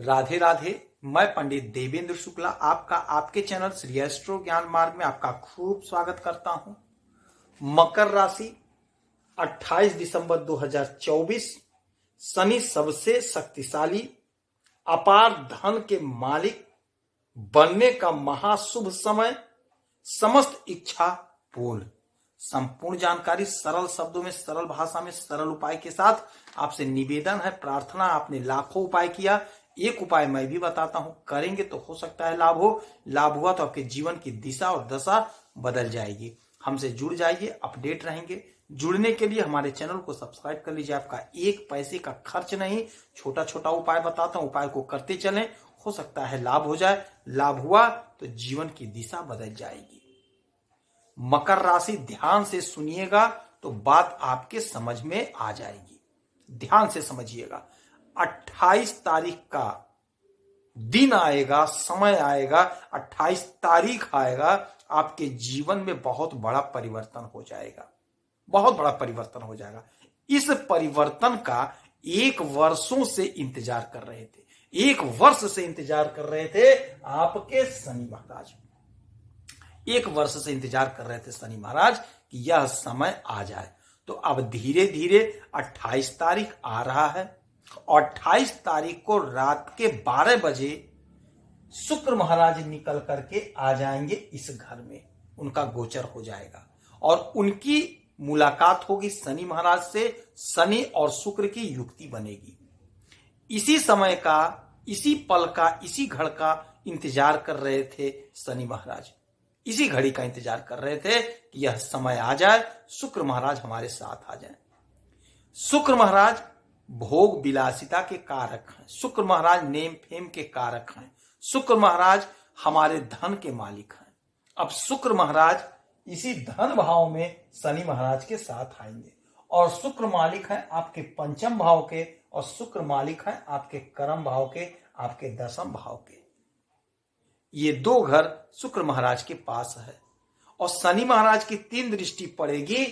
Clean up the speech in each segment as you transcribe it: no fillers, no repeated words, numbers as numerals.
राधे राधे। मैं पंडित देवेंद्र शुक्ला आपका आपके चैनल श्री एस्ट्रो ज्ञान मार्ग में आपका खूब स्वागत करता हूं। मकर राशि 28 दिसंबर 2024 शनि सबसे शक्तिशाली अपार धन के मालिक बनने का महाशुभ समय, समस्त इच्छा पूर्ण। संपूर्ण जानकारी सरल शब्दों में, सरल भाषा में, सरल उपाय के साथ आपसे निवेदन है, प्रार्थना। आपने लाखों उपाय किया, एक उपाय मैं भी बताता हूं, करेंगे तो हो सकता है लाभ हो। लाभ हुआ तो आपके जीवन की दिशा और दशा बदल जाएगी। हमसे जुड़ जाइए, अपडेट रहेंगे। जुड़ने के लिए हमारे चैनल को सब्सक्राइब कर लीजिए। आपका एक पैसे का खर्च नहीं, छोटा छोटा उपाय बताता हूं, उपाय को करते चलें, हो सकता है लाभ हो जाए। लाभ हुआ तो जीवन की दिशा बदल जाएगी। मकर राशि, ध्यान से सुनिएगा तो बात आपके समझ में आ जाएगी। ध्यान से समझिएगा। 28 तारीख का दिन आएगा, समय आएगा, 28 तारीख आएगा, आपके जीवन में बहुत बड़ा परिवर्तन हो जाएगा। बहुत बड़ा परिवर्तन हो जाएगा। इस परिवर्तन का 1 वर्षों से इंतजार कर रहे थे। 1 वर्ष से इंतजार कर रहे थे आपके शनि महाराज। 1 वर्ष से इंतजार कर रहे थे शनि महाराज कि यह समय आ जाए। तो अब धीरे धीरे 28 तारीख आ रहा है और 28 तारीख को रात के 12 बजे शुक्र महाराज निकल करके आ जाएंगे इस घर में। उनका गोचर हो जाएगा और उनकी मुलाकात होगी शनि महाराज से। शनि और शुक्र की युक्ति बनेगी। इसी समय का, इसी पल का, इसी घड़ी का इंतजार कर रहे थे शनि महाराज। इसी घड़ी का इंतजार कर रहे थे कि यह समय आ जाए, शुक्र महाराज हमारे साथ आ जाए। शुक्र महाराज भोग विलासिता के कारक हैं। शुक्र महाराज नेम फेम के कारक हैं। शुक्र महाराज हमारे धन के मालिक हैं। अब शुक्र महाराज इसी धन भाव में शनि महाराज के साथ आएंगे और शुक्र मालिक हैं आपके पंचम भाव के और शुक्र मालिक हैं आपके कर्म भाव के, आपके दशम भाव के। ये 2 घर शुक्र महाराज के पास है और शनि महाराज की 3 दृष्टि पड़ेगी।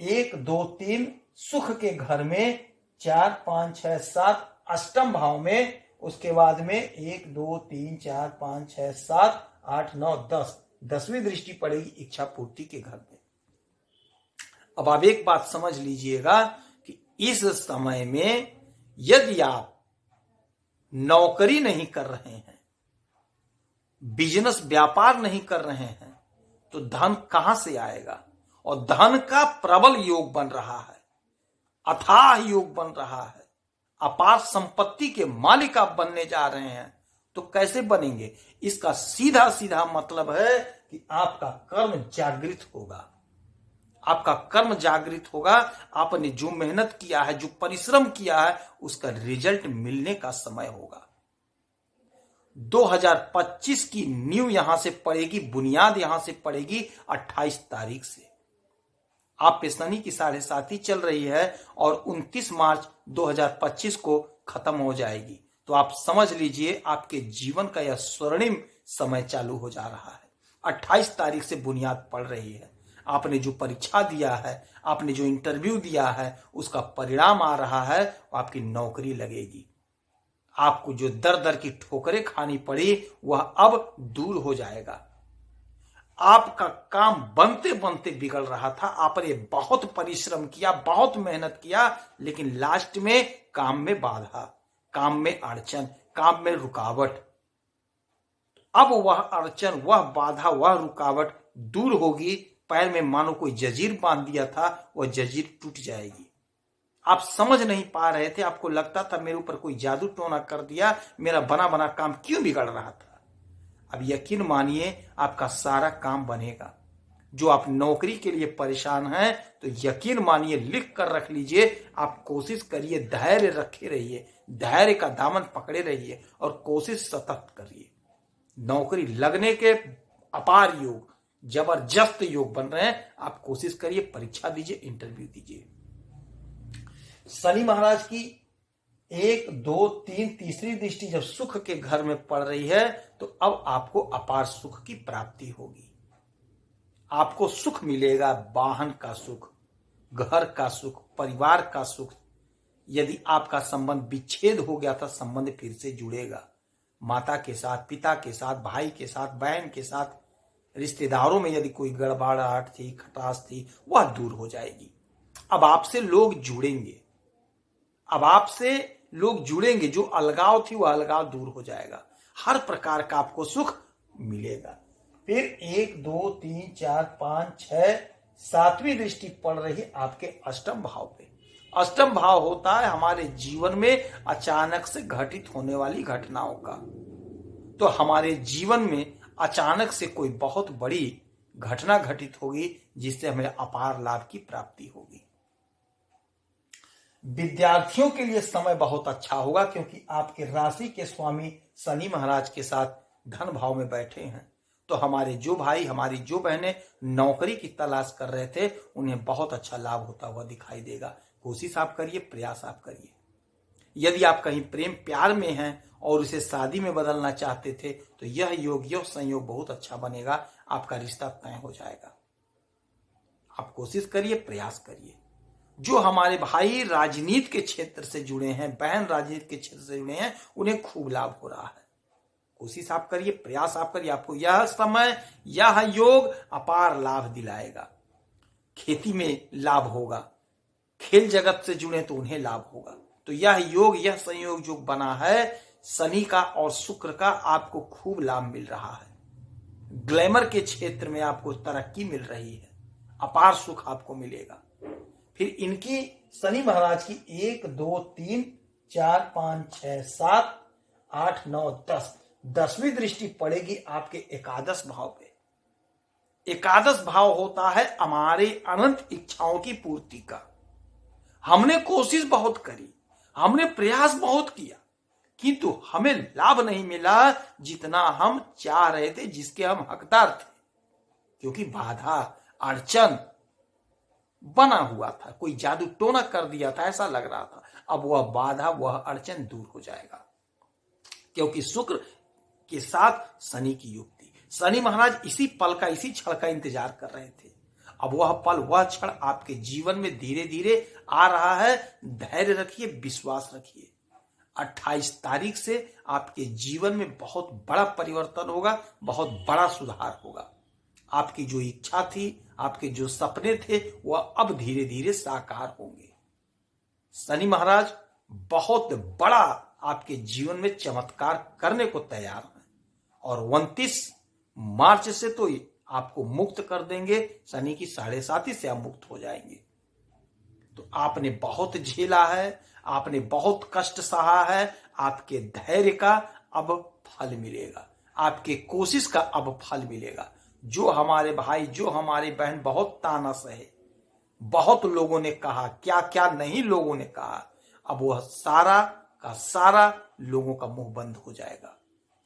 1, 2, 3 सुख के घर में, 4, 5, 6, 7 अष्टम भाव में, उसके बाद में 1, 2, 3, 4, 5, 6, 7, 8, 9, 10 10वीं दृष्टि पड़ेगी इच्छा पूर्ति के घर में। अब आप एक बात समझ लीजिएगा कि इस समय में यदि आप नौकरी नहीं कर रहे हैं, बिजनेस व्यापार नहीं कर रहे हैं, तो धन कहां से आएगा? और धन का प्रबल योग बन रहा है, अथाह योग बन रहा है। अपार संपत्ति के मालिक आप बनने जा रहे हैं। तो कैसे बनेंगे? इसका सीधा सीधा मतलब है कि आपका कर्म जागृत होगा। आपका कर्म जागृत होगा। आपने जो मेहनत किया है, जो परिश्रम किया है, उसका रिजल्ट मिलने का समय होगा। 2025 की नींव यहां से पड़ेगी, बुनियाद यहां से पड़ेगी 28 तारीख से। आप पे शनि की 7.5 चल रही है और 29 मार्च 2025 को खत्म हो जाएगी। तो आप समझ लीजिए आपके जीवन का यह स्वर्णिम समय चालू हो जा रहा है। 28 तारीख से बुनियाद पड़ रही है। आपने जो परीक्षा दिया है, आपने जो इंटरव्यू दिया है, उसका परिणाम आ रहा है, आपकी नौकरी लगेगी। आपको जो दर दर की ठोकरें खानी पड़ी वह अब दूर हो जाएगा। आपका काम बनते बनते बिगड़ रहा था। आपने बहुत परिश्रम किया, बहुत मेहनत किया, लेकिन लास्ट में काम में बाधा, काम में अड़चन, काम में रुकावट। अब वह अड़चन, वह बाधा, वह रुकावट दूर होगी। पैर में मानो कोई जंजीर बांध दिया था, वह जंजीर टूट जाएगी। आप समझ नहीं पा रहे थे, आपको लगता था मेरे ऊपर कोई जादू टोना कर दिया, मेरा बना बना काम क्यों बिगड़ रहा था। अब यकीन मानिए आपका सारा काम बनेगा। जो आप नौकरी के लिए परेशान हैं, तो यकीन मानिए, लिख कर रख लीजिए। आप कोशिश करिए, धैर्य रखे रहिए, धैर्य का दामन पकड़े रहिए और कोशिश सतत करिए। नौकरी लगने के अपार योग, जबरदस्त योग बन रहे हैं। आप कोशिश करिए, परीक्षा दीजिए, इंटरव्यू दीजिए। शनि महाराज की 1, 2, 3 तीसरी दृष्टि जब सुख के घर में पड़ रही है, तो अब आपको अपार सुख की प्राप्ति होगी। आपको सुख मिलेगा, वाहन का सुख, घर का सुख, परिवार का सुख, यदि आपका संबंध विच्छेद हो गया था, संबंध फिर से जुड़ेगा। माता के साथ, पिता के साथ, भाई के साथ, बहन के साथ, रिश्तेदारों में यदि कोई गड़बड़ाहट थी, खटास थी, वह दूर हो जाएगी। अब आपसे लोग जुड़ेंगे, अब आपसे लोग जुड़ेंगे। जो अलगाव थी वह अलगाव दूर हो जाएगा। हर प्रकार का आपको सुख मिलेगा। फिर 1 2 3 4 5 6 7वीं दृष्टि पड़ रही आपके अष्टम भाव पे। अष्टम भाव होता है हमारे जीवन में अचानक से घटित होने वाली घटनाओं का। तो हमारे जीवन में अचानक से कोई बहुत बड़ी घटना घटित होगी जिससे हमें अपार लाभ की प्राप्ति होगी। विद्यार्थियों के लिए समय बहुत अच्छा होगा, क्योंकि आपके राशि के स्वामी शनि महाराज के साथ धन भाव में बैठे हैं। तो हमारे जो भाई, हमारी जो बहनें नौकरी की तलाश कर रहे थे, उन्हें बहुत अच्छा लाभ होता हुआ दिखाई देगा। कोशिश आप करिए, प्रयास आप करिए। यदि आप कहीं प्रेम प्यार में हैं और उसे शादी में बदलना चाहते थे, तो यह योग, यह संयोग बहुत अच्छा बनेगा। आपका रिश्ता तय हो जाएगा। आप कोशिश करिए, प्रयास करिए। जो हमारे भाई राजनीति के क्षेत्र से जुड़े हैं, बहन राजनीति के क्षेत्र से जुड़े हैं, उन्हें खूब लाभ हो रहा है। कोशिश आप करिए, प्रयास आप करिए। आपको यह समय, यह योग अपार लाभ दिलाएगा। खेती में लाभ होगा, खेल जगत से जुड़े तो उन्हें लाभ होगा। तो यह योग, यह संयोग जो बना है शनि का और शुक्र का, आपको खूब लाभ मिल रहा है। ग्लैमर के क्षेत्र में आपको तरक्की मिल रही है, अपार सुख आपको मिलेगा। फिर इनकी शनि महाराज की 1 2 3 4 5 6 7 8 9 10 10वीं दृष्टि पड़ेगी आपके एकादश भाव पे। एकादश भाव होता है हमारे अनंत इच्छाओं की पूर्ति का। हमने कोशिश बहुत करी, हमने प्रयास बहुत किया, किंतु हमें लाभ नहीं मिला जितना हम चाह रहे थे, जिसके हम हकदार थे। क्योंकि बाधा, अड़चन बना हुआ था, कोई जादू टोना कर दिया था, ऐसा लग रहा था। अब वह बाधा, वह अड़चन दूर हो जाएगा, क्योंकि शुक्र के साथ शनि की युक्ति। शनि महाराज इसी पल का, इसी क्षण का इंतजार कर रहे थे। अब वह पल, वह क्षण आपके जीवन में धीरे धीरे आ रहा है। धैर्य रखिए, विश्वास रखिए। 28 तारीख से आपके जीवन में बहुत बड़ा परिवर्तन होगा, बहुत बड़ा सुधार होगा। आपकी जो इच्छा थी, आपके जो सपने थे, वह अब धीरे धीरे साकार होंगे। शनि महाराज बहुत बड़ा आपके जीवन में चमत्कार करने को तैयार हैं, और 29 मार्च से तो आपको मुक्त कर देंगे। शनि की 7.5 से आप मुक्त हो जाएंगे। तो आपने बहुत झेला है, आपने बहुत कष्ट सहा है। आपके धैर्य का अब फल मिलेगा, आपके कोशिश का अब फल मिलेगा। जो हमारे भाई, जो हमारे बहन बहुत ताना सहे, बहुत लोगों ने कहा, क्या क्या नहीं लोगों ने कहा, अब वह सारा का सारा लोगों का मुंह बंद हो जाएगा।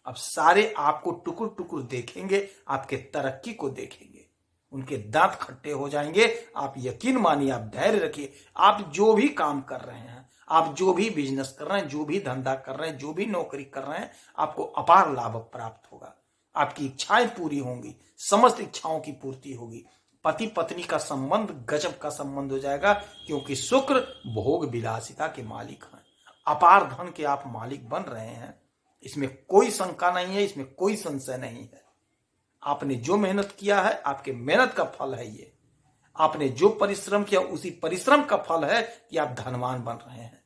अब सारे आपको टुकुर टुकुर देखेंगे, आपके तरक्की को देखेंगे, उनके दांत खट्टे हो जाएंगे। आप यकीन मानिए, आप धैर्य रखिए। आप जो भी काम कर रहे हैं, आप जो भी बिजनेस कर रहे हैं, जो भी धंधा कर रहे हैं, जो भी नौकरी कर रहे हैं, आपको अपार लाभ प्राप्त होगा। आपकी इच्छाएं पूरी होंगी, समस्त इच्छाओं की पूर्ति होगी। पति पत्नी का संबंध गजब का संबंध हो जाएगा, क्योंकि शुक्र भोग विलासिता के मालिक हैं। अपार धन के आप मालिक बन रहे हैं, इसमें कोई शंका नहीं है, इसमें कोई संशय नहीं है। आपने जो मेहनत किया है, आपके मेहनत का फल है ये। आपने जो परिश्रम किया, उसी परिश्रम का फल है कि आप धनवान बन रहे हैं,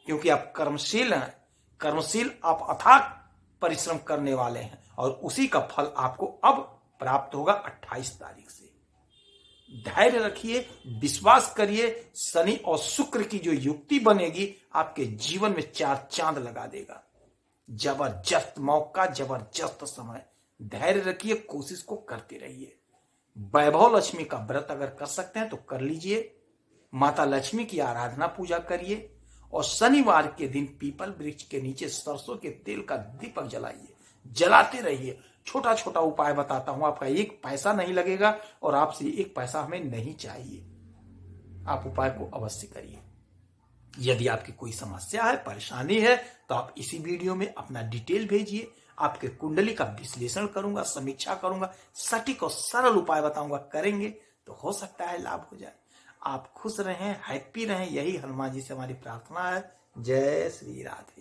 क्योंकि आप कर्मशील हैं। कर्मशील, आप अथाक परिश्रम करने वाले हैं, और उसी का फल आपको अब प्राप्त होगा 28 तारीख से। धैर्य रखिए, विश्वास करिए। शनि और शुक्र की जो युक्ति बनेगी, आपके जीवन में 4 चांद लगा देगा। जबरदस्त मौका, जबरदस्त समय। धैर्य रखिए, कोशिश को करते रहिए। वैभव लक्ष्मी का व्रत अगर कर सकते हैं तो कर लीजिए। माता लक्ष्मी की आराधना पूजा करिए, और शनिवार के दिन पीपल वृक्ष के नीचे सरसों के तेल का दीपक जलाइए, जलाते रहिए। छोटा छोटा उपाय बताता हूं, आपका 1 पैसा नहीं लगेगा, और आपसे 1 पैसा हमें नहीं चाहिए। आप उपाय को अवश्य करिए। यदि आपकी कोई समस्या है, परेशानी है, तो आप इसी वीडियो में अपना डिटेल भेजिए। आपके कुंडली का विश्लेषण करूंगा, समीक्षा करूंगा, सटीक और सरल उपाय बताऊंगा। करेंगे तो हो सकता है लाभ हो जाए। आप खुश रहें, हैप्पी रहें, यही हनुमान जी से हमारी प्रार्थना है। जय श्री राधे।